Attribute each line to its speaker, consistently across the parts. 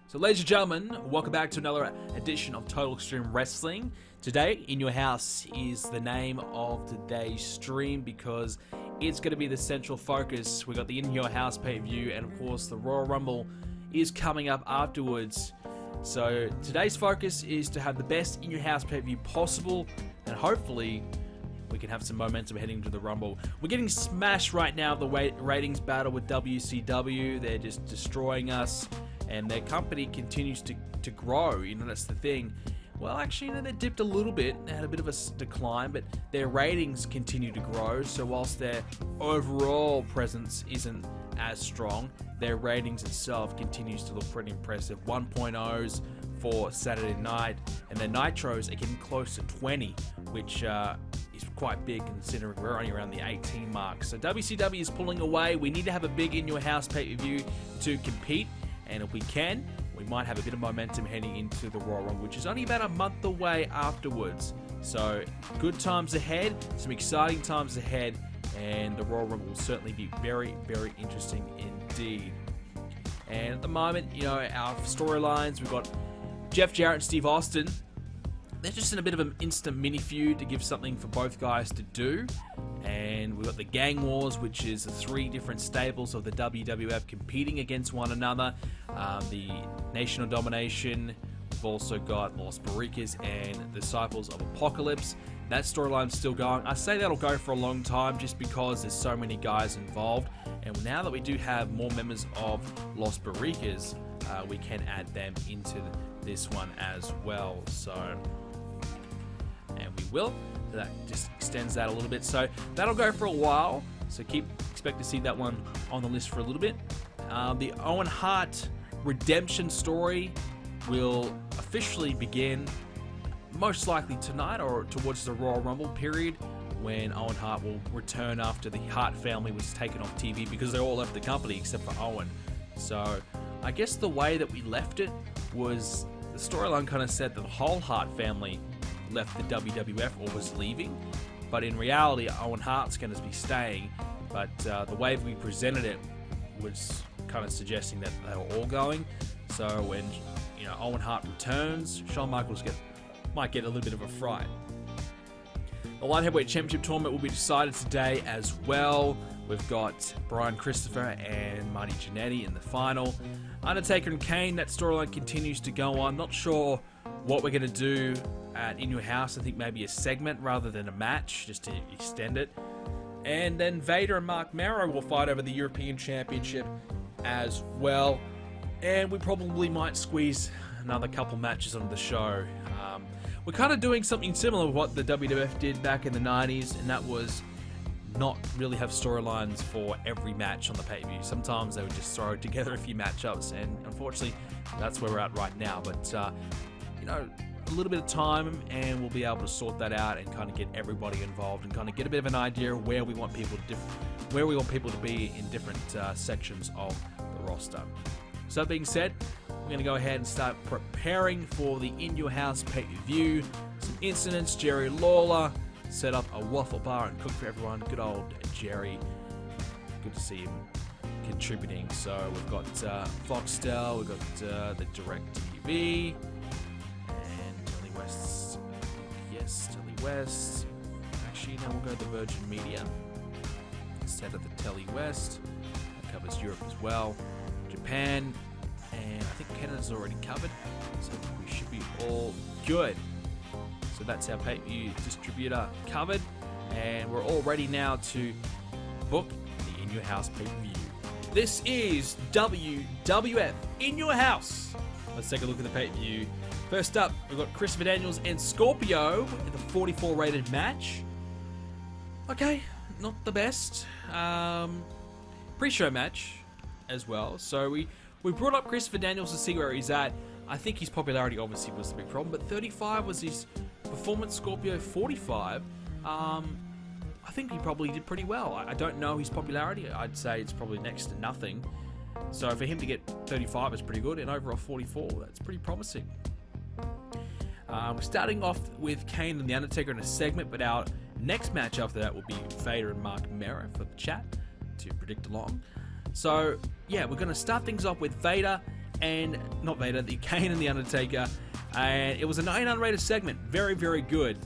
Speaker 1: So ladies and gentlemen, welcome back to another edition of Total Extreme Wrestling. Today, In Your House is the name of today's stream because it's going to be the central focus. We got the In Your House pay-per-view and of course the Royal Rumble is coming up afterwards. So today's focus is to have the best In Your House pay-per-view possible and hopefully we can have some momentum heading into the Rumble. We're getting smashed right now, the ratings battle with WCW. They're just destroying us. And their company continues to grow, that's the thing. Well, actually, they dipped a little bit, they had a bit of a decline, but their ratings continue to grow, so whilst their overall presence isn't as strong, their ratings itself continues to look pretty impressive. 1.0s for Saturday night, and their Nitros are getting close to 20, which is quite big considering we're only around the 18 mark. So WCW is pulling away. We need to have a big In Your House pay-per-view to compete. And if we can, we might have a bit of momentum heading into the Royal Rumble, which is only about a month away afterwards. So, good times ahead, some exciting times ahead, and the Royal Rumble will certainly be very, very interesting indeed. And at the moment, our storylines, we've got Jeff Jarrett and Steve Austin. They're just in a bit of an instant mini feud to give something for both guys to do. And we've got the Gang Wars, which is the 3 different stables of the WWF competing against one another. The Nation of Domination. We've also got Los Barricas and Disciples of Apocalypse. That storyline's still going. I say that'll go for a long time just because there's so many guys involved. And now that we do have more members of Los Barricas, we can add them into this one as well. And we will. So that just extends that a little bit. So that'll go for a while. So expect to see that one on the list for a little bit. The Owen Hart redemption story will officially begin most likely tonight or towards the Royal Rumble period when Owen Hart will return after the Hart family was taken off TV because they all left the company except for Owen. So I guess the way that we left it was the storyline kind of said that the whole Hart family left the WWF or was leaving, but in reality Owen Hart's going to be staying, but the way we presented it was kind of suggesting that they were all going. So when Owen Hart returns, Shawn Michaels might get a little bit of a fright. The Light Heavyweight Championship tournament will be decided today as well. We've got Brian Christopher and Marty Jannetty in the final. Undertaker and Kane, that storyline continues to go on. Not sure what we're going to do at In Your House. I think maybe a segment rather than a match, just to extend it. And then Vader and Mark Merrow will fight over the European Championship as well. And we probably might squeeze another couple matches onto the show. We're kind of doing something similar to what the WWF did back in the 90s, and that was not really have storylines for every match on the pay-per-view. Sometimes they would just throw together a few matchups, and unfortunately, that's where we're at right now. But, a little bit of time, and we'll be able to sort that out and kind of get everybody involved and kind of get a bit of an idea of where we want people to be in different sections of the roster. So that being said, we're going to go ahead and start preparing for the In Your House pay-per-view. Some incidents. Jerry Lawler set up a waffle bar and cooked for everyone. Good old Jerry. Good to see him contributing. So we've got Foxtel, we've got the Direct TV, and Telly West. Yes, Telly West. Actually, now we'll go to the Virgin Media instead of the Telly West. It covers Europe as well. Japan, and I think Canada's already covered, so we should be all good. So that's our pay-per-view distributor covered, and we're all ready now to book the In Your House pay-per-view. This is WWF In Your House. Let's take a look at the pay-per-view. First up, we've got Christopher Daniels and Scorpio in the 44 rated match. Okay, not the best. Pre-show match as well. So we brought up Christopher Daniels to see where he's at. I think his popularity obviously was the big problem, but 35 was his performance. Scorpio 45. I think he probably did pretty well. I don't know his popularity. I'd say it's probably next to nothing. So for him to get 35 is pretty good, and overall 44, that's pretty promising. We're starting off with Kane and The Undertaker in a segment, but our Next match after that will be Vader and Mark Mero for the chat to predict along. So, yeah, we're going to start things off with Vader and, not Vader, the Kane and The Undertaker. And it was a 99 rated segment. Very, very good.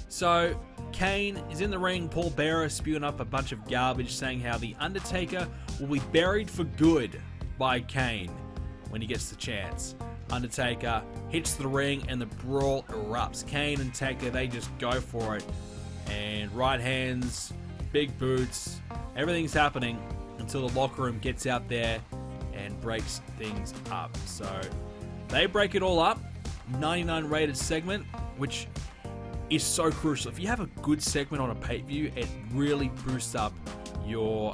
Speaker 1: So, Kane is in the ring, Paul Bearer spewing up a bunch of garbage saying how The Undertaker will be buried for good by Kane when he gets the chance. Undertaker hits the ring and the brawl erupts. Kane and Taker, they just go for it. And right hands, big boots, everything's happening until the locker room gets out there and breaks things up. So they break it all up. 99 rated segment, which is so crucial. If you have a good segment on a pay-per-view, it really boosts up your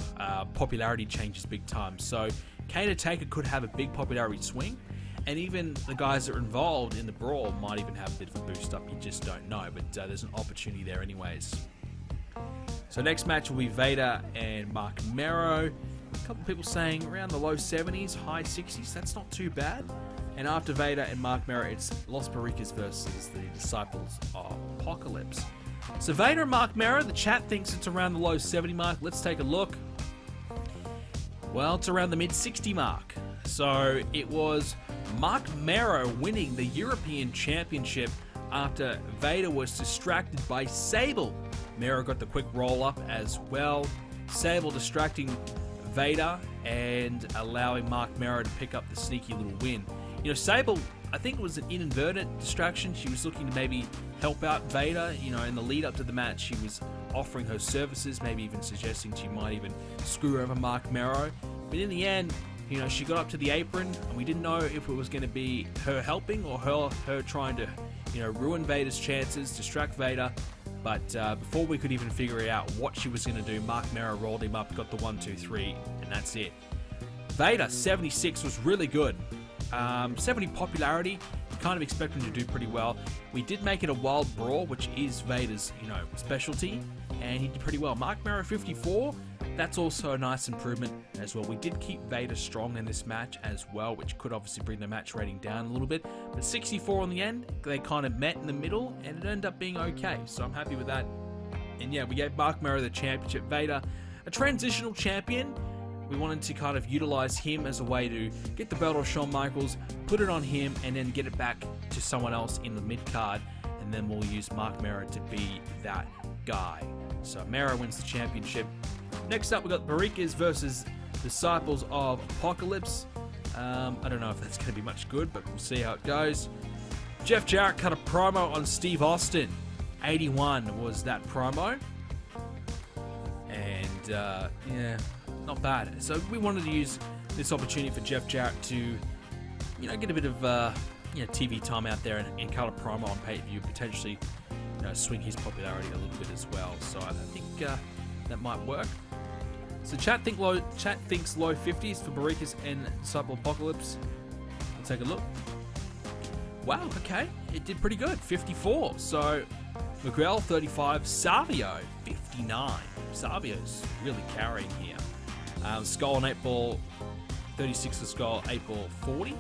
Speaker 1: popularity changes big time. So Kane and Taker could have a big popularity swing, and even the guys that are involved in the brawl might even have a bit of a boost up. You just don't know, but there's an opportunity there anyways. So next match will be Vader and Mark Mero. A couple people saying around the low 70s, high 60s. That's not too bad. And after Vader and Mark Mero, it's Los Barricas versus the Disciples of Apocalypse. So Vader and Mark Mero, the chat thinks it's around the low 70 mark. Let's take a look. Well, it's around the mid 60 mark. So it was Mark Mero winning the European Championship after Vader was distracted by Sable. Mero got the quick roll up as well. Sable distracting Vader and allowing Mark Mero to pick up the sneaky little win. You know, Sable, I think it was an inadvertent distraction. She was looking to maybe help out Vader. You know, in the lead up to the match, she was offering her services, maybe even suggesting she might even screw over Mark Mero. But in the end, you know, she got up to the apron, and we didn't know if it was going to be her helping or her trying to, you know, ruin Vader's chances, distract Vader. But before we could even figure out what she was going to do, Mark Mero rolled him up, got the 1-2-3, and that's it. Vader, 76, was really good. 70 popularity, you kind of expect him to do pretty well. We did make it a wild brawl, which is Vader's, you know, specialty, and he did pretty well. Mark Mero, 54, that's also a nice improvement as well. We did keep Vader strong in this match as well, which could obviously bring the match rating down a little bit. But 64 in the end, they kind of met in the middle, and it ended up being okay. So I'm happy with that. And yeah, we gave Mark Mero the championship. Vader, a transitional champion. We wanted to kind of utilize him as a way to get the belt off Shawn Michaels, put it on him, and then get it back to someone else in the mid-card. And then we'll use Mark Mero to be that guy. So Mero wins the championship. Next up, we got Barricas versus Disciples of Apocalypse. I don't know if that's going to be much good, but we'll see how it goes. Jeff Jarrett cut a promo on Steve Austin. 81 was that promo. And, yeah, not bad. So we wanted to use this opportunity for Jeff Jarrett to, you know, get a bit of, you know, TV time out there and cut a promo on pay-per-view, potentially, you know, swing his popularity a little bit as well. So I think that might work. So chat thinks low 50s for Barricas and Disciple Apocalypse. We'll take a look. Wow, okay. It did pretty good. 54. So Miguel, 35. Savio, 59. Savio's really carrying here. Skull and 8-ball, 36 for Skull, 8-ball, 40.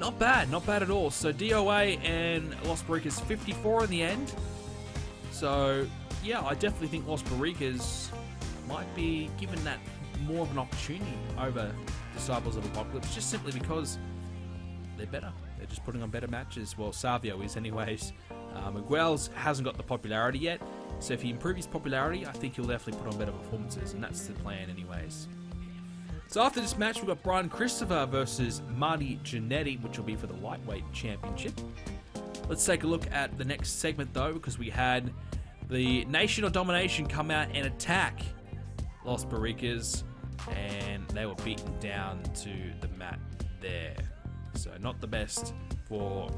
Speaker 1: Not bad at all. So DOA and Los Barricas, 54 in the end. So yeah, I definitely think Los Barricas might be given that more of an opportunity over Disciples of Apocalypse, just simply because they're better. They're just putting on better matches. Well, Savio is anyways. Miguel's hasn't got the popularity yet, so if he improves his popularity, I think he'll definitely put on better performances, and that's the plan anyways. So after this match, we've got Brian Christopher versus Marty Jannetty, which will be for the Lightweight Championship. Let's take a look at the next segment, though, because we had the Nation of Domination come out and attack Los Barricas, and they were beaten down to the mat there. So not the best for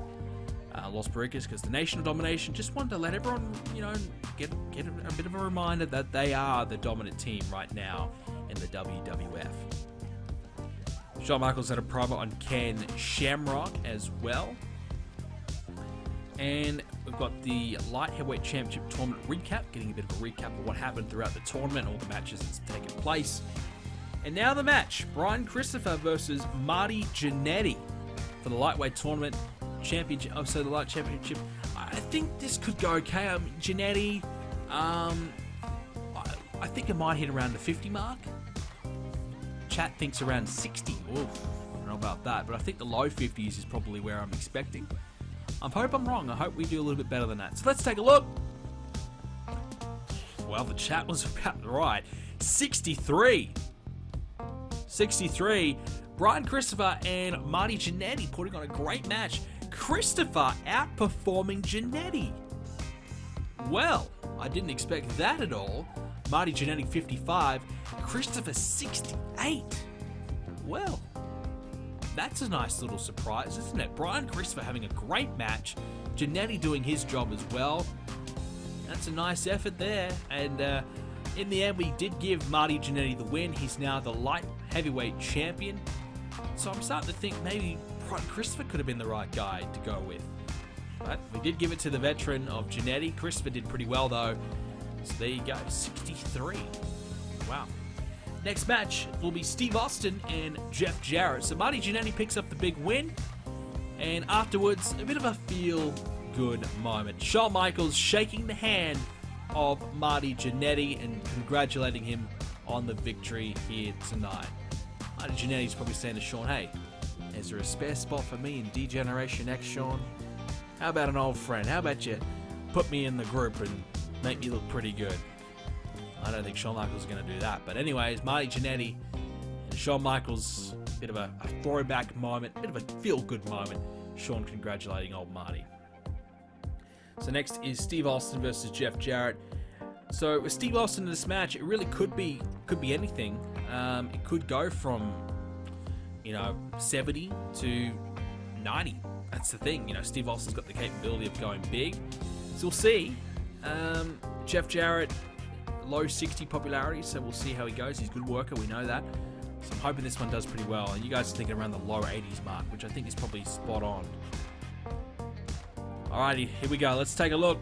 Speaker 1: Los Barricas, because the Nation of Domination just wanted to let everyone, you know, get a bit of a reminder that they are the dominant team right now in the WWF. Shawn Michaels had a promo on Ken Shamrock as well. And we've got the Light Heavyweight Championship Tournament recap, getting a bit of a recap of what happened throughout the tournament, all the matches that's taken place. And now the match, Brian Christopher versus Marty Jannetty for the Lightweight Tournament Championship. Oh, so the Light Championship. I think this could go okay. Jannetty, I think it might hit around the 50 mark. Chat thinks around 60. Oof, I don't know about that, but I think the low 50s is probably where I'm expecting. I hope I'm wrong. I hope we do a little bit better than that. So let's take a look. Well, the chat was about right. 63. 63. Brian Christopher and Marty Jannetty putting on a great match. Christopher outperforming Jannetty. Well, I didn't expect that at all. Marty Jannetty 55, Christopher 68. Well, that's a nice little surprise, isn't it? Brian Christopher having a great match, Jannetty doing his job as well. That's a nice effort there. And in the end, we did give Marty Jannetty the win. He's now the light heavyweight champion. So I'm starting to think maybe Brian Christopher could have been the right guy to go with. But we did give it to the veteran of Jannetty. Christopher did pretty well though. So there you go, 63. Wow. Next match will be Steve Austin and Jeff Jarrett. So Marty Jannetty picks up the big win. And afterwards, a bit of a feel-good moment. Shawn Michaels shaking the hand of Marty Jannetty and congratulating him on the victory here tonight. Marty Jannetty's probably saying to Shawn, hey, is there a spare spot for me in D-Generation X, Shawn? How about an old friend? How about you put me in the group and make me look pretty good? I don't think Shawn Michaels is going to do that. But anyways, Marty Jannetty and Shawn Michaels, bit of a throwback moment, bit of a feel-good moment. Shawn congratulating old Marty. So next is Steve Austin versus Jeff Jarrett. So with Steve Austin in this match, it really could be anything. It could go from 70 to 90. That's the thing. Steve Austin's got the capability of going big. So we'll see. Jeff Jarrett, low 60 popularity, so we'll see how he goes. He's a good worker, we know that. So I'm hoping this one does pretty well. And you guys are thinking around the low 80s mark, which I think is probably spot on. Alrighty, here we go. Let's take a look.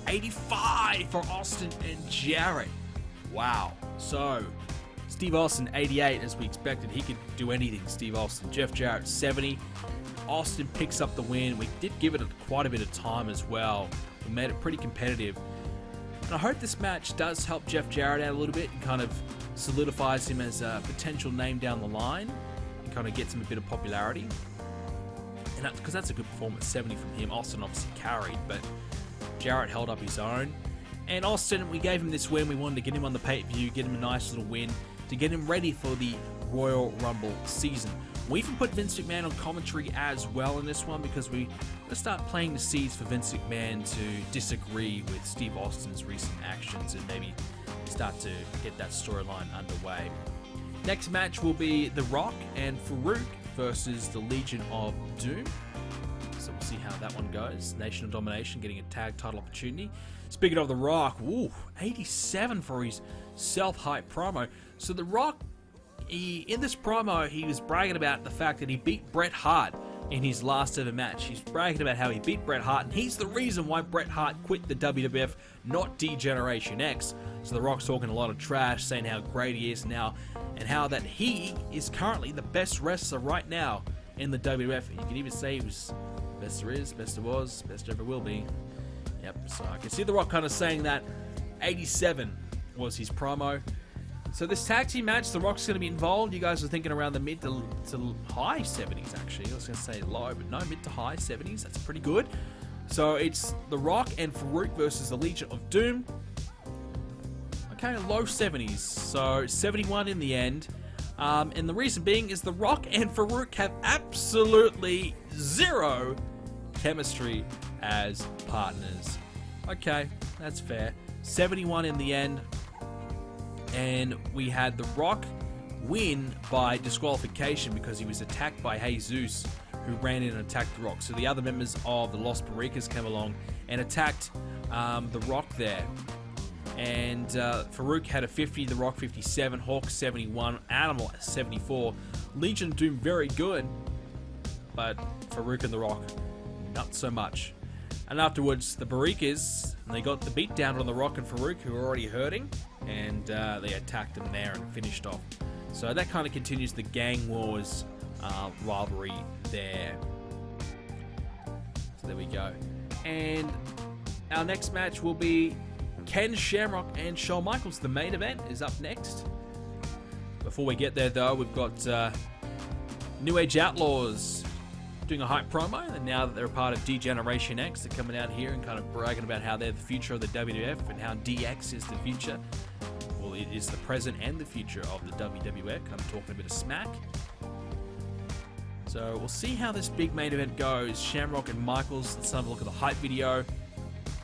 Speaker 1: 85 for Austin and Jarrett. Wow. So, Steve Austin, 88, as we expected. He could do anything, Steve Austin. Jeff Jarrett, 70. Austin picks up the win. We did give it quite a bit of time as well. We made it pretty competitive. And I hope this match does help Jeff Jarrett out a little bit and kind of solidifies him as a potential name down the line and kind of gets him a bit of popularity. And because that's a good performance, 70 from him. Austin obviously carried, but Jarrett held up his own. And Austin, we gave him this win. We wanted to get him on the pay-per-view, get him a nice little win to get him ready for the Royal Rumble season. We even put Vince McMahon on commentary as well in this one because we're going to start playing the seeds for Vince McMahon to disagree with Steve Austin's recent actions and maybe start to get that storyline underway. Next match will be The Rock and Farouk versus the Legion of Doom. So we'll see how that one goes. Nation of Domination getting a tag title opportunity. Speaking of The Rock, 87 for his self-hype promo. So The Rock, in this promo, he was bragging about the fact that he beat Bret Hart in his last ever match. He's bragging about how he beat Bret Hart, and he's the reason why Bret Hart quit the WWF, not D-Generation X. So The Rock's talking a lot of trash, saying how great he is now, and how that he is currently the best wrestler right now in the WWF. You can even say he was best there is, best there was, best there ever will be. Yep, so I can see The Rock kind of saying that. 87 was his promo. So this tag team match, The Rock's going to be involved. You guys are thinking around the mid to high 70s, actually. I was going to say low, but no, mid to high 70s. That's pretty good. So it's The Rock and Farouk versus the Legion of Doom. Okay, low 70s. So 71 in the end. And the reason being is The Rock and Farouk have absolutely zero chemistry as partners. Okay, that's fair. 71 in the end. And we had The Rock win by disqualification because he was attacked by Jesus, who ran in and attacked The Rock. So the other members of the Los Barricas came along and attacked The Rock there. And Farouk had a 50, The Rock 57, Hawk 71, Animal 74. Legion Doom very good, but Farouk and The Rock not so much. And afterwards, the Barricas, they got the beat down on The Rock and Farouk, who were already hurting, and they attacked them there and finished off. So that kind of continues the Gang Wars rivalry there. So there we go. And our next match will be Ken Shamrock and Shawn Michaels. The main event is up next. Before we get there, though, we've got New Age Outlaws doing a hype promo, and now that they're a part of D-Generation X, they're coming out here and kind of bragging about how they're the future of the WWF and how DX is the future. Well, it is the present and the future of the WWF. I'm talking a bit of smack. So we'll see how this big main event goes. Shamrock and Michaels. Let's have a look at the hype video.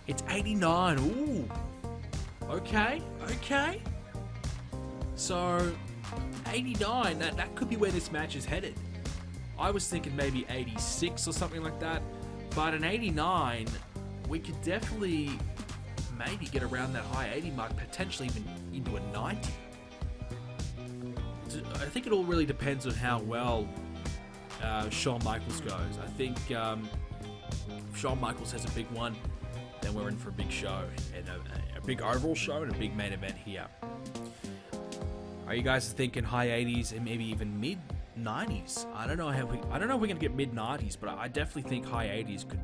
Speaker 1: It's 89. Ooh. Okay. So 89. That could be where this match is headed. I was thinking maybe 86 or something like that. But an 89, we could definitely maybe get around that high 80 mark, potentially even into a 90. I think it all really depends on how well Shawn Michaels goes. I think if Shawn Michaels has a big one, then we're in for a big show, and a big overall show and a big main event here. Are you guys thinking high 80s and maybe even mid 90s? I don't know if we're gonna get mid 90s, but I definitely think high 80s could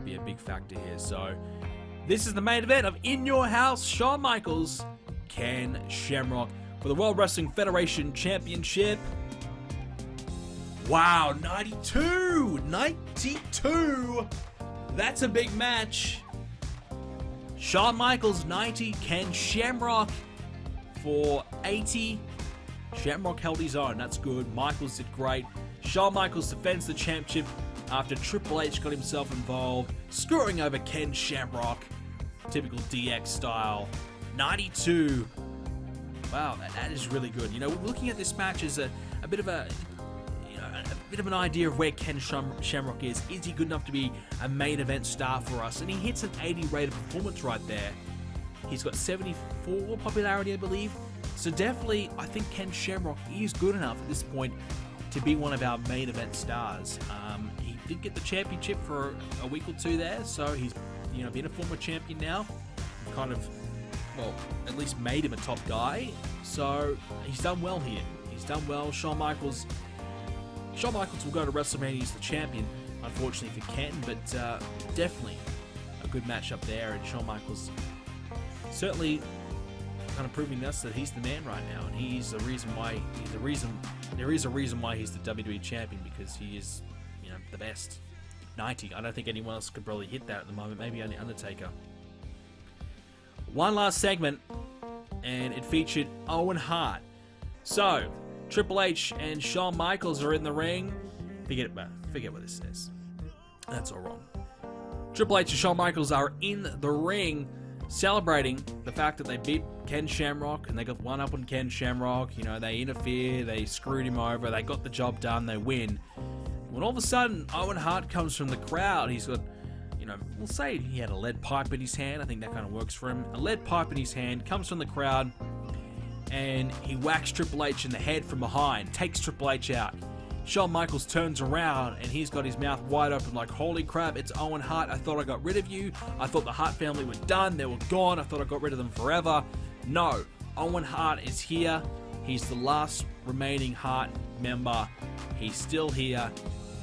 Speaker 1: be a big factor here. So this is the main event of In Your House. Shawn Michaels, Ken Shamrock for the World Wrestling Federation Championship. Wow, 92! That's a big match. Shawn Michaels, 90. Ken Shamrock for 80. Shamrock held his own. That's good. Michaels did great. Shawn Michaels defends the championship after Triple H got himself involved, screwing over Ken Shamrock. Typical DX style. 92. Wow, that is really good. You know, we're looking at this match as a bit of a bit of an idea of where Ken Shamrock is. Is he good enough to be a main event star for us? And he hits an 80 rated performance right there. He's got 74 popularity, I believe. So definitely, I think Ken Shamrock is good enough at this point to be one of our main event stars. He did get the championship for a week or two there, so he's been a former champion now. Kind of, well, at least made him a top guy. So he's done well here. He's done well. Shawn Michaels will go to WrestleMania as the champion, unfortunately for Ken, but definitely a good matchup there. And Shawn Michaels certainly kind of proving us that he's the man right now, and he's the reason why. There is a reason why he's the WWE champion, because he is, the best. 90. I don't think anyone else could probably hit that at the moment. Maybe only Undertaker. One last segment, and it featured Owen Hart. So Triple H and Shawn Michaels are in the ring. Forget what this says. That's all wrong. Triple H and Shawn Michaels are in the ring celebrating the fact that they beat Ken Shamrock, and they got one up on Ken Shamrock. They interfere, they screwed him over, they got the job done, they win. When all of a sudden, Owen Hart comes from the crowd. He's got, we'll say he had a lead pipe in his hand. I think that kind of works for him. A lead pipe in his hand, comes from the crowd, and he whacks Triple H in the head from behind, takes Triple H out. Shawn Michaels turns around, and he's got his mouth wide open like, holy crap, it's Owen Hart. I thought I got rid of you. I thought the Hart family were done. They were gone. I thought I got rid of them forever. No, Owen Hart is here. He's the last remaining Hart member. He's still here,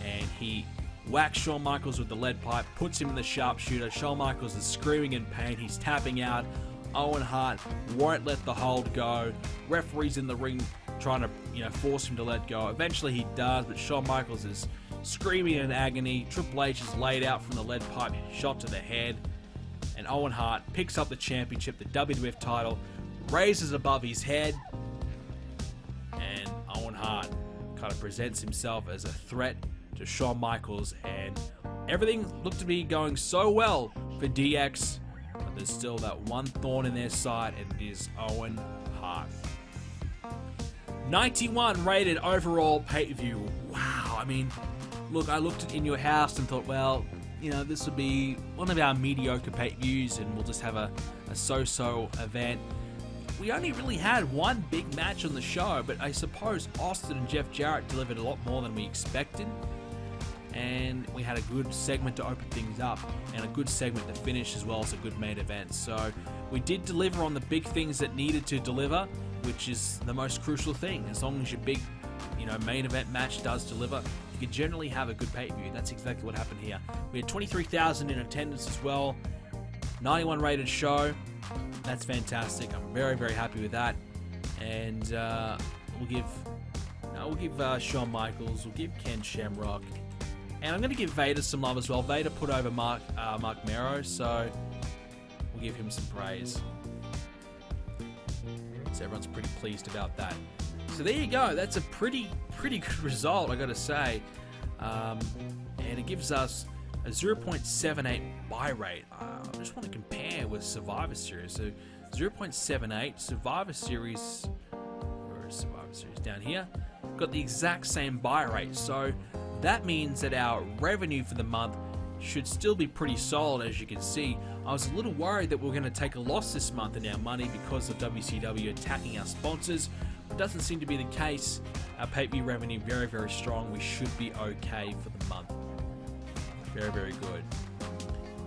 Speaker 1: and he whacks Shawn Michaels with the lead pipe, puts him in the sharpshooter. Shawn Michaels is screaming in pain. He's tapping out. Owen Hart won't let the hold go. Referee's in the ring trying to, force him to let go. Eventually he does, but Shawn Michaels is screaming in agony. Triple H is laid out from the lead pipe, shot to the head, and Owen Hart picks up the championship, the WWF title, raises above his head, and Owen Hart kind of presents himself as a threat to Shawn Michaels, and everything looked to be going so well for DX, but there's still that one thorn in their side, and it is Owen Hart. 91 rated overall pay-per-view. Wow, look, I looked at In Your House and thought, well, this would be one of our mediocre pay-per-views, and we'll just have a so-so event. We only really had one big match on the show, but I suppose Austin and Jeff Jarrett delivered a lot more than we expected. And we had a good segment to open things up, and a good segment to finish, as well as a good main event. So we did deliver on the big things that needed to deliver, which is the most crucial thing. As long as your big, main event match does deliver, you can generally have a good pay-per-view. That's exactly what happened here. We had 23,000 in attendance as well. 91 rated show. That's fantastic. I'm very, very happy with that. And we'll give Shawn Michaels, we'll give Ken Shamrock, and I'm going to give Vader some love as well. Vader put over Mark Mero, so we'll give him some praise. So everyone's pretty pleased about that. So there you go. That's a pretty good result, I got to say. And it gives us a 0.78 buy rate. I just want to compare with Survivor Series. So 0.78 Survivor Series. Where is Survivor Series? Down here. Got the exact same buy rate. So that means that our revenue for the month should still be pretty solid. As you can see, I was a little worried that we're going to take a loss this month in our money because of WCW attacking our sponsors. It doesn't seem to be the case. Our pay-per-view revenue very, very strong. We should be okay for the month. Very, very good.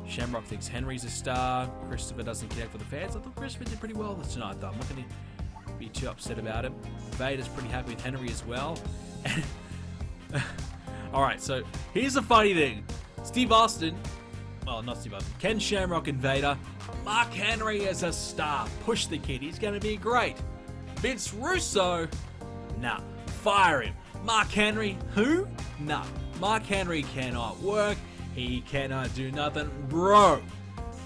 Speaker 1: Shamrock thinks Henry's a star. Christopher doesn't connect with the fans. I thought Christopher did pretty well tonight, though. I'm not going to be too upset about him. Vader's pretty happy with Henry as well. Alright, so here's the funny thing. Steve Austin, well, not Steve Austin, Ken Shamrock and Vader. Mark Henry is a star. Push the kid. He's going to be great. Vince Russo, nah, fire him. Mark Henry, who? Nah, Mark Henry cannot work. He cannot do nothing. Bro,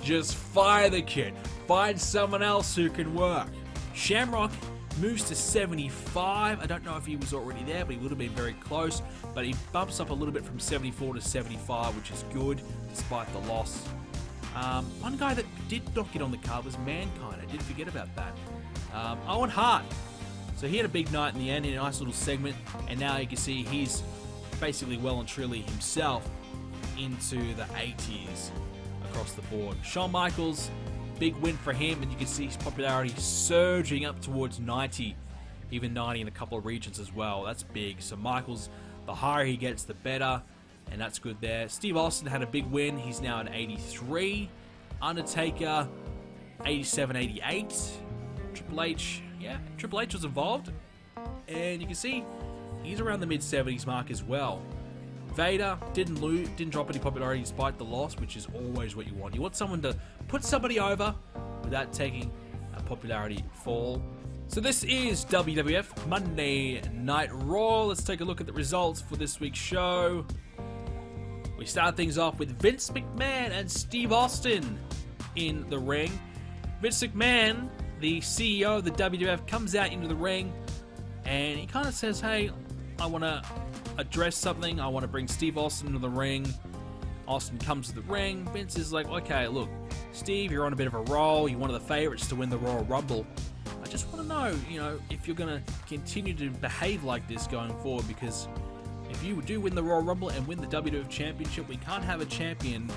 Speaker 1: just fire the kid. Find someone else who can work. Shamrock moves to 75. I don't know if he was already there, but he would have been very close. But he bumps up a little bit from 74 to 75, which is good, despite the loss. One guy that did not get on the card was Mankind. I did forget about that. Owen Hart. So he had a big night in the end, in a nice little segment, and now you can see he's basically well and truly himself into the 80s across the board. Shawn Michaels, big win for him, and you can see his popularity surging up towards 90, even 90 in a couple of regions as well. That's big. So Michaels, the higher he gets, the better, and that's good there. Steve Austin had a big win. He's now at 83. Undertaker, 87, 88. Triple H, yeah, Triple H was involved, and you can see he's around the mid-70s mark as well. Vader didn't drop any popularity despite the loss, which is always what you want. You want someone to put somebody over without taking a popularity fall. So this is WWF Monday Night Raw. Let's take a look at the results for this week's show. We start things off with Vince McMahon and Steve Austin in the ring. Vince McMahon, the CEO of the WWF, comes out into the ring and he kind of says, hey, I want to address something. I want to bring Steve Austin into the ring. Austin comes to the ring. Vince is like, okay, look, Steve, you're on a bit of a roll. You're one of the favorites to win the Royal Rumble. I just want to know, if you're going to continue to behave like this going forward, because if you do win the Royal Rumble and win the WWF Championship, we can't have a champion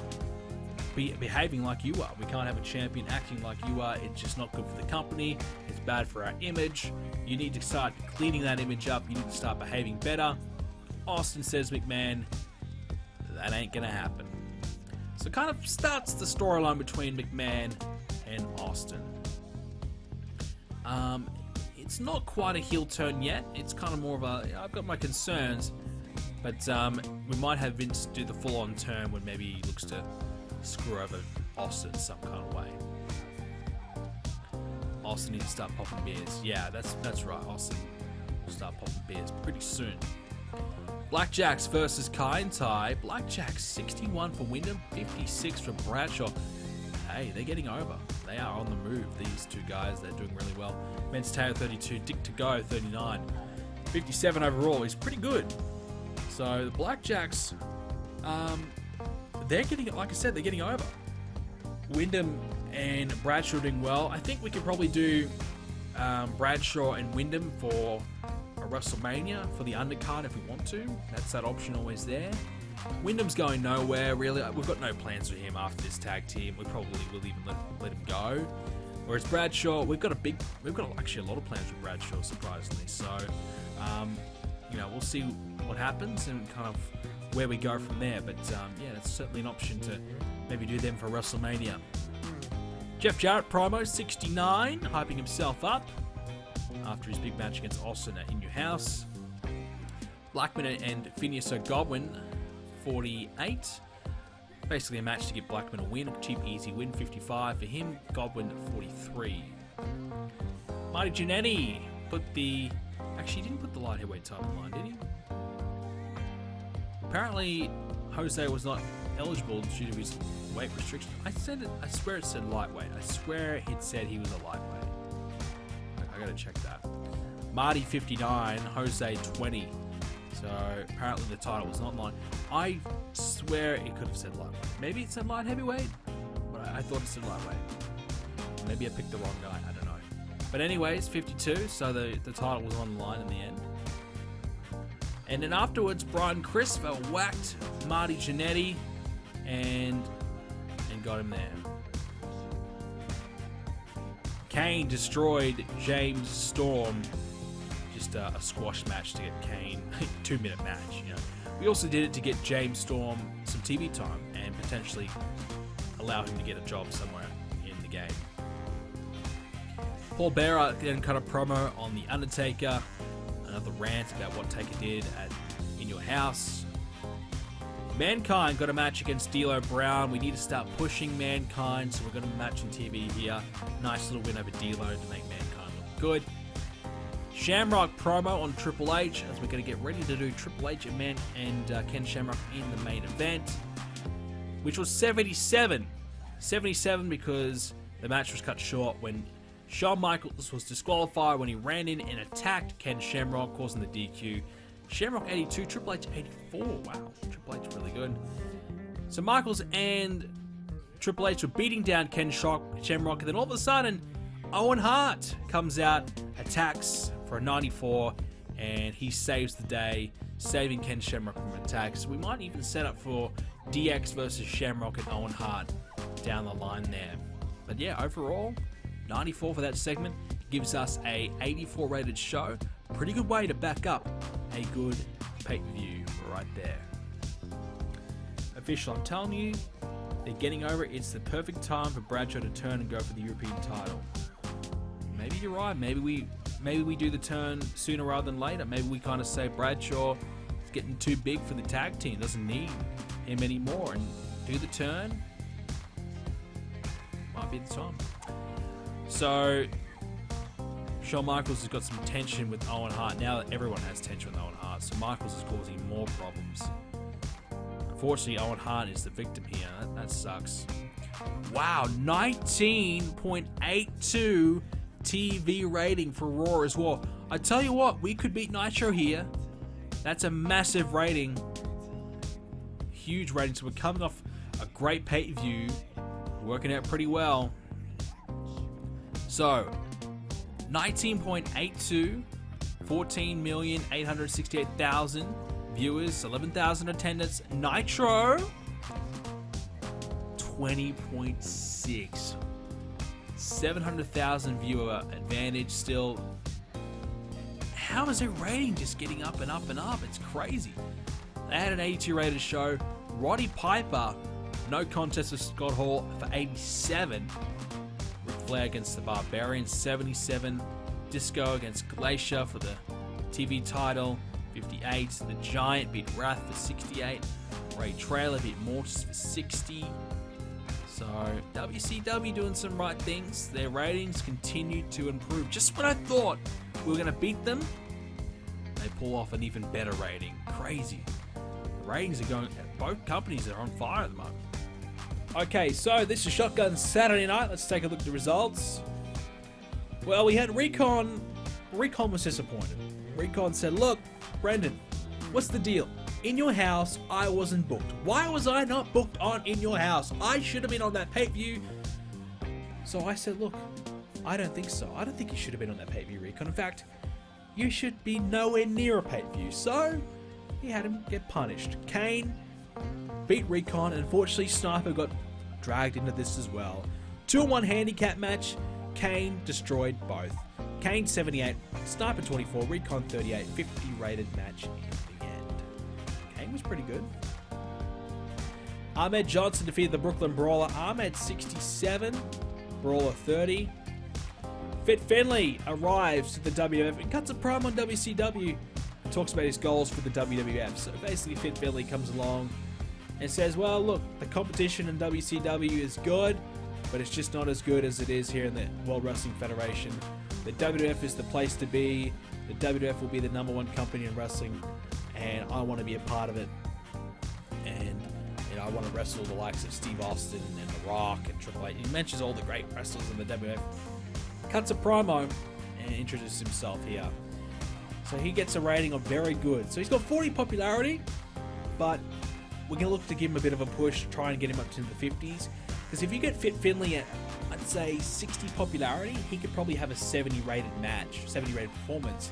Speaker 1: behaving like you are. We can't have a champion acting like you are. It's just not good for the company. It's bad for our image. You need to start cleaning that image up. You need to start behaving better. Austin says, McMahon, that ain't gonna happen. So kind of starts the storyline between McMahon and Austin. It's not quite a heel turn yet. It's kind of more of a, I've got my concerns, but we might have Vince do the full-on turn when maybe he looks to screw over Austin some kind of way. Austin needs to start popping beers. Yeah, that's right. Austin will start popping beers pretty soon. Blackjacks versus Kai and Tai. Blackjacks 61 for Wyndham, 56 for Bradshaw. Hey, they're getting over. They are on the move. These two guys, they're doing really well. Men's Tail 32, Dick to Go 39, 57 overall. He's pretty good. So the Blackjacks, they're getting, like I said, they're getting over. Wyndham and Bradshaw doing well. I think we could probably do Bradshaw and Wyndham for a WrestleMania for the undercard if we want to. That's that option always there. Wyndham's going nowhere really. We've got no plans for him after this tag team. We probably will even let him go. Whereas Bradshaw, we've got actually a lot of plans with Bradshaw, surprisingly. So, we'll see what happens and kind of where we go from there. But yeah, that's certainly an option to maybe do them for WrestleMania. Jeff Jarrett promo 69, hyping himself up after his big match against Austin at In Your House. Blackman and Phineas O'Godwin 48. Basically a match to give Blackman a win, a cheap, easy win, 55 for him. Godwin 43. Marty Jannetty put the... Actually, he didn't put the light heavyweight title on, did he? Apparently, Jose was not eligible due to his weight restriction. I swear it said lightweight. I swear it said he was a lightweight. I gotta check that. Marty 59, Jose 20. So apparently the title was not on. I swear it could have said lightweight. Maybe it said light heavyweight, but I thought it said lightweight. Maybe I picked the wrong guy. I don't know. But anyways, 52. So the title was on the line in the end. And then afterwards, Brian Crisper whacked Marty Jannetty and got him there. Kane destroyed James Storm. Just a squash match to get Kane. 2-minute match, you know. We also did it to get James Storm some TV time and potentially allow him to get a job somewhere in the game. Paul Bearer then cut a promo on The Undertaker. Another rant about what Taker did at In Your House. Mankind got a match against D'Lo Brown. We need to start pushing Mankind, so we're going to match on TV here. Nice little win over D'Lo to make Mankind look good. Shamrock promo on Triple H as we're going to get ready to do Triple H and Ken Shamrock in the main event, which was 77. 77 because the match was cut short when Shawn Michaels was disqualified when he ran in and attacked Ken Shamrock, causing the DQ. Shamrock 82, Triple H 84. Wow, Triple H really good. So Michaels and Triple H were beating down Ken Shamrock, and then all of a sudden, Owen Hart comes out, attacks for a 94, and he saves the day, saving Ken Shamrock from attacks. So we might even set up for DX versus Shamrock and Owen Hart down the line there. But yeah, overall, 94 for that segment gives us a 84 rated show. Pretty good way to back up a good pay-per-view right there. Official, I'm telling you, they're getting over it. It's the perfect time for Bradshaw to turn and go for the European title. Maybe you're right. Maybe we do the turn sooner rather than later. Maybe we kind of say Bradshaw is getting too big for the tag team, doesn't need him anymore, and do the turn. Might be the time. So Shawn Michaels has got some tension with Owen Hart. Now that everyone has tension with Owen Hart, so Michaels is causing more problems. Unfortunately, Owen Hart is the victim here. That sucks. Wow, 19.82 TV rating for Raw as well. I tell you what, we could beat Nitro here. That's a massive rating. Huge rating. So we're coming off a great pay-per-view. Working out pretty well. So, 19.82, 14,868,000 viewers, 11,000 attendance. Nitro, 20.6, 700,000 viewer advantage still. How is their rating just getting up and up and up? It's crazy. They had an 82 rated show. Roddy Piper, no contest with Scott Hall for 87. Ric Flair against the Barbarian, 77. Disco against Glacier for the TV title, 58. The Giant beat Wrath for 68. Ray Traylor beat Mortis for 60. So WCW doing some right things. Their ratings continue to improve. Just when I thought we were going to beat them, they pull off an even better rating. Crazy. The ratings are going, both companies are on fire at the moment. Okay, so this is Shotgun Saturday Night. Let's take a look at the results. Well, we had Recon. Recon was disappointed. Recon said, look, Brendan, what's the deal? In Your House, I wasn't booked. Why was I not booked on In Your House? I should have been on that pay-per-view. So I said, look, I don't think so. I don't think you should have been on that pay-per-view, Recon. In fact, you should be nowhere near a pay-per-view. So he had him get punished. Kane beat Recon, and unfortunately Sniper got dragged into this as well. 2-on-1 handicap match. Kane destroyed both. Kane 78, Sniper 24, Recon 38, 50 rated match in the end. Kane was pretty good. Ahmed Johnson defeated the Brooklyn Brawler. Ahmed 67, Brawler 30. Fit Finlay arrives to the WWF and cuts a promo on WCW and talks about his goals for the WWF. So basically Fit Finlay comes along and says, well, look, the competition in WCW is good, but it's just not as good as it is here in the World Wrestling Federation. The WWF is the place to be. The WWF will be the #1 company in wrestling, and I want to be a part of it. And I want to wrestle the likes of Steve Austin and The Rock and Triple H. He mentions all the great wrestlers in the WWF. Cuts a promo and introduces himself here. So he gets a rating of very good. So he's got 40 popularity, but we're going to look to give him a bit of a push to try and get him up to the 50s. Because if you get Fit Finlay at, I'd say, 60 popularity, he could probably have a 70 rated match, 70 rated performance,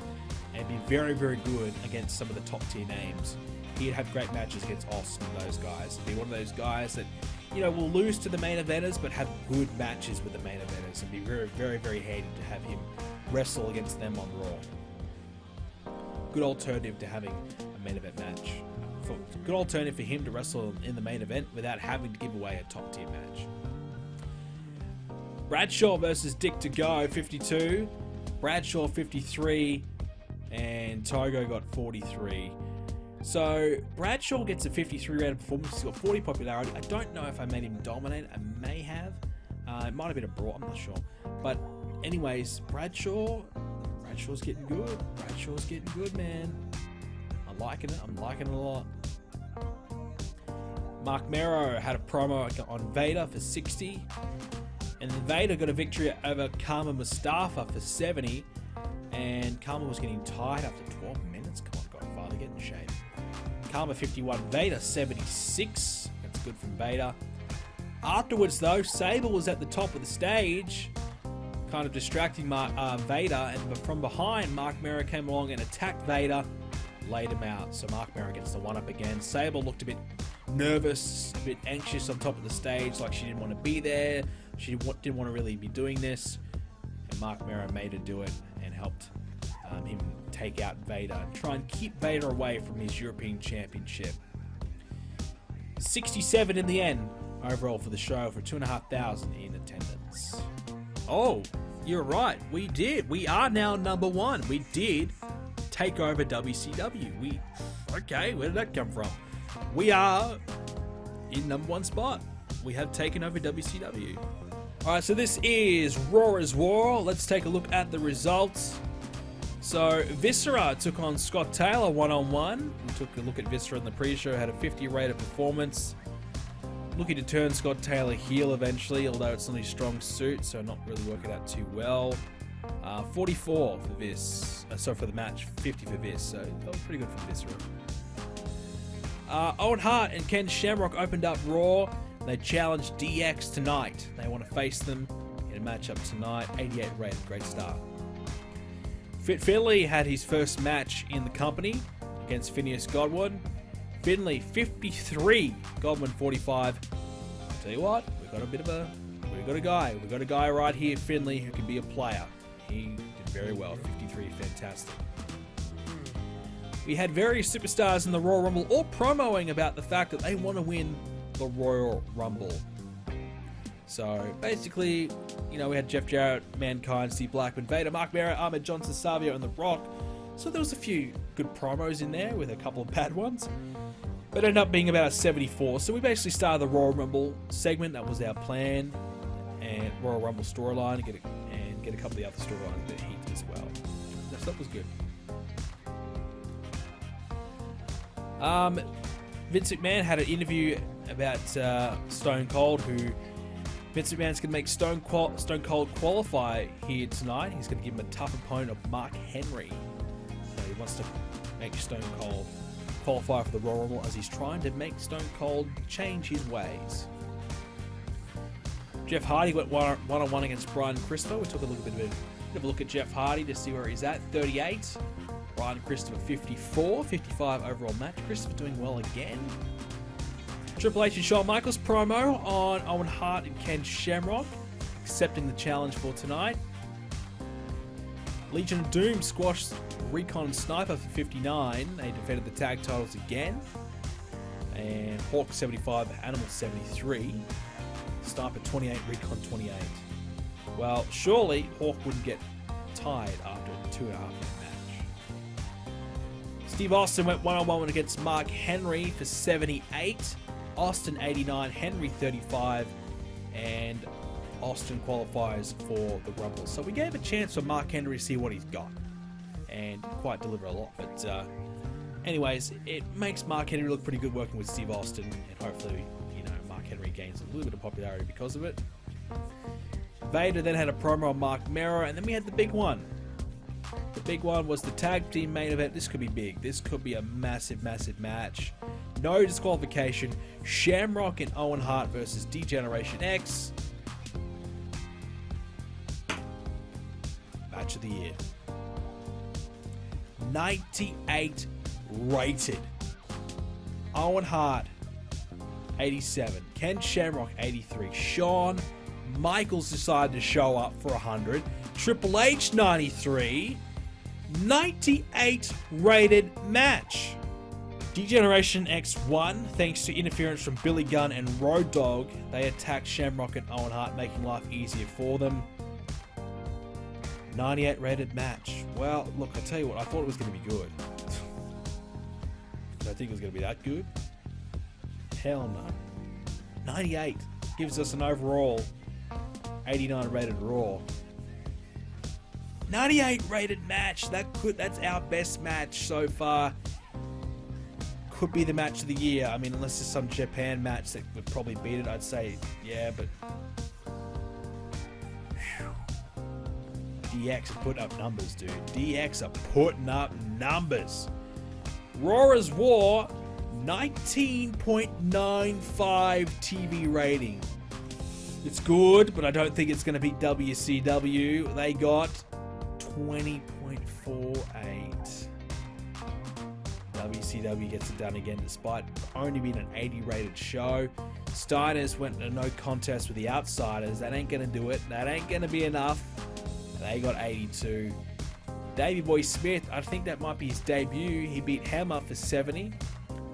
Speaker 1: and be very, very good against some of the top tier names. He'd have great matches against Austin and those guys. He'd be one of those guys that, will lose to the main eventers, but have good matches with the main eventers, and be very, very, very handy to have him wrestle against them on Raw. Good alternative to having a main event match. Good alternative for him to wrestle in the main event without having to give away a top tier match. Bradshaw versus Dick to Go, 52. Bradshaw 53, and Togo got 43. So Bradshaw gets a 53 rated performance. He's got 40 popularity. I don't know if I made him dominate. I may have. It might have been a brawl. I'm not sure. But anyways, Bradshaw's getting good. Bradshaw's getting good, man. I'm liking it. I'm liking it a lot. Mark Mero had a promo on Vader for 60. And then Vader got a victory over Kama Mustafa for 70. And Kama was getting tired after 12 minutes. Come on, Godfather, get in shape. Kama 51, Vader 76. That's good from Vader. Afterwards, though, Sable was at the top of the stage, kind of distracting Vader. And from behind, Mark Mero came along and attacked Vader, laid him out. So Mark Mero gets the one-up again. Sable looked a bit nervous, a bit anxious on top of the stage, like she didn't want to be there. She didn't want to really be doing this. And Mark Mero made her do it and helped him take out Vader and try and keep Vader away from his European Championship. 67 in the end overall for the show, for 2,500 in attendance. Oh, you're right. We did. We are now #1. We did take over WCW. Okay, where did that come from? We are in #1 spot. We have taken over WCW. Alright, so this is Raw is War. Let's take a look at the results. So, Viscera took on Scott Taylor one-on-one. We took a look at Viscera in the pre-show, had a 50 rated performance. Looking to turn Scott Taylor heel eventually, although it's not his strong suit, so not really working out too well. 44 for Vis. For the match, 50 for Vis, so that was pretty good for Viscera. Owen Hart and Ken Shamrock opened up Raw. They challenged DX tonight. They want to face them in a matchup tonight. 88 rated, great start. Fit Finlay had his first match in the company against Phineas Godwin. Finlay 53, Godwin 45. I'll tell you what, we've got a guy right here, Finlay, who can be a player. He did very well, 53, fantastic. We had various superstars in the Royal Rumble all promoting about the fact that they want to win the Royal Rumble. So basically, we had Jeff Jarrett, Mankind, Steve Blackman, Vader, Mark Mero, Ahmed Johnson, Savio, and The Rock. So there was a few good promos in there with a couple of bad ones. But it ended up being about a 74. So we basically started the Royal Rumble segment. That was our plan. And Royal Rumble storyline and get a couple of the other storylines a bit of heat as well. That stuff was good. Vince McMahon had an interview about Stone Cold, who Vince McMahon's going to make Stone Cold qualify here tonight. He's going to give him a tough opponent of Mark Henry. So he wants to make Stone Cold qualify for the Royal Rumble as he's trying to make Stone Cold change his ways. Jeff Hardy went one-on-one against Brian Christopher. We took a bit of a look at Jeff Hardy to see where he's at. 38. Brian Christopher 54. 55 overall match. Christopher doing well again. Triple H and Shawn Michaels promo on Owen Hart and Ken Shamrock, accepting the challenge for tonight. Legion of Doom squashed Recon and Sniper for 59. They defended the tag titles again. And Hawk 75, Animal 73. Sniper 28, Recon 28. Well, surely Hawk wouldn't get tired after a 2.5 minute match. Steve Austin went one-on-one against Mark Henry for 78. Austin 89, Henry 35, and Austin qualifies for the Rumble. So we gave a chance for Mark Henry to see what he's got, and quite deliver a lot. But anyways, it makes Mark Henry look pretty good working with Steve Austin, and hopefully, Mark Henry gains a little bit of popularity because of it. Vader then had a promo on Mark Mero, and then we had the big one. The big one was the tag team main event. This could be big. This could be a massive, massive match. No disqualification. Shamrock and Owen Hart versus D-Generation X. Match of the year. 98 rated. Owen Hart, 87. Ken Shamrock, 83. Shawn Michaels decided to show up for 100. Triple H, 93. 98 rated match. D-Generation X won thanks to interference from Billy Gunn and Road Dogg. They attacked Shamrock and Owen Hart, making life easier for them. 98 rated match. Well, look, I tell you what, I thought it was going to be good. Did I think it was going to be that good? Hell no. 98 gives us an overall 89 rated Raw. 98 rated match. That's our best match so far. Could be the match of the year. I mean, unless there's some Japan match that would probably beat it, I'd say yeah, but DX are putting up numbers, dude. DX are putting up numbers. Raw is War, 19.95 TV rating. It's good, but I don't think it's going to beat WCW. They got 20.48. WCW gets it done again despite only being an 80 rated show. Steiners went to no contest with the Outsiders. That ain't going to do it. That ain't going to be enough. They got 82. Davey Boy Smith, I think that might be his debut. He beat Hammer for 70.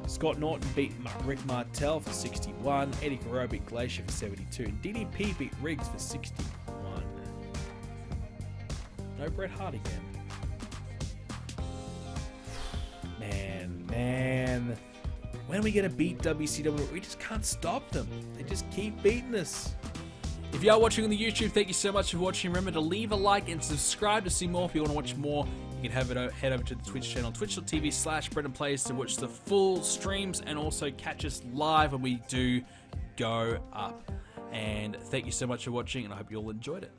Speaker 1: Scott Norton beat Rick Martel for 61. Eddie Guerrero beat Glacier for 72. And DDP beat Riggs for 61. No Bret Hart again. Man. When are we going to beat WCW? We just can't stop them. They just keep beating us. If you are watching on the YouTube, thank you so much for watching. Remember to leave a like and subscribe to see more. If you want to watch more, you can head over to the Twitch channel, twitch.tv/BrendenPlayz, to watch the full streams and also catch us live when we do go up. And thank you so much for watching, and I hope you all enjoyed it.